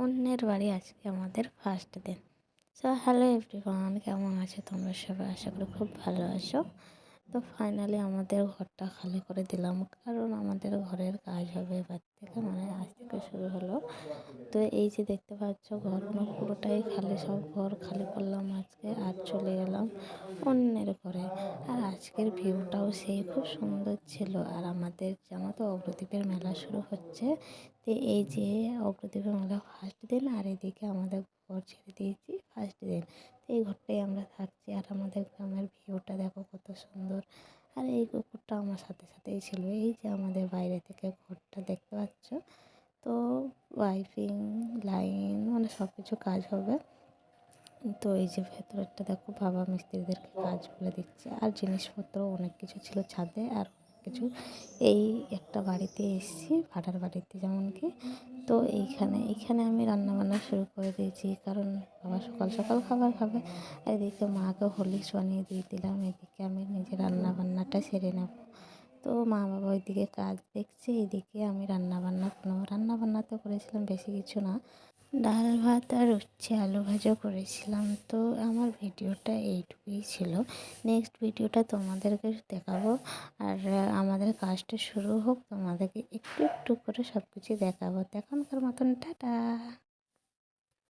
অন্যের বাড়ি আজকে আমাদের ফার্স্ট দিন। সো হ্যালো এভরিওয়ান, কেমন আছো তোমরা সবাই? আশা করি খুব ভালো আছো। তো ফাইনালি আমাদের ঘরটা খালি করে দিলাম, কারণ আমাদের ঘরের কাজ হবে এবার থেকে, মানে আজ থেকে শুরু হলো। তো এই যে দেখতে পাচ্ছ ঘরগুলো পুরোটাই খালি, সব ঘর খালি করলাম আজকে আর চলে গেলাম অন্যের ঘরে। আর আজকের ভিউটাও সেই খুব সুন্দর ছিল। আর আমাদের জানো তো অগ্রদ্বীপের মেলা শুরু হচ্ছে। তো এই যে অগ্রদ্বীপের মেলা ফার্স্ট দিন, আর এদিকে আমাদের ঘর ছেড়ে দিয়েছি ফার্স্ট দিন। তো এই ঘরটাই আমরা থাকছি। আর আমাদের গ্রামের ভিউটা দেখো কত সুন্দর। আর এই কুকুরটা আমার সাথে সাথেই ছিল। এই যে আমাদের বাইরে থেকে ঘরটা দেখতে পাচ্ছ। তো ওয়াইফিং লাইন মানে সব কিছু কাজ হবে। তো এই যে ভেতরেরটা দেখো, বাবা মিস্ত্রিদেরকে কাজ বলে দিচ্ছে। আর জিনিসপত্র অনেক কিছু ছিল ছাদে, আর অনেক কিছু। এই একটা বাড়িতে এসেছি, ভাড়ার বাড়িতে যেমন কি। তো এইখানে আমি রান্নাবান্না শুরু করে দিয়েছি, কারণ বাবা সকাল সকাল খাবার খাবে। আর এদিকে মাকে হরলিক্স বানিয়ে দিয়ে দিলাম, এদিকে আমি নিজে রান্নাবান্নাটা সেরে নেব। তো মা বাবা ওইদিকে কাজ দেখছে, এদিকে আমি রান্নাবান্না তো করেছিলাম বেশি কিছু না, ডাল ভাত আর উচ্ছে আলু ভাজা করেছিলাম। তো আমার ভিডিওটা এইটুকুই ছিল। নেক্সট ভিডিওটা তোমাদেরকে দেখাবো। আর আমাদের কাজটা শুরু হোক, তোমাদেরকে একটু একটু করে সব কিছু দেখাবো। এখনকার মতন টাটা।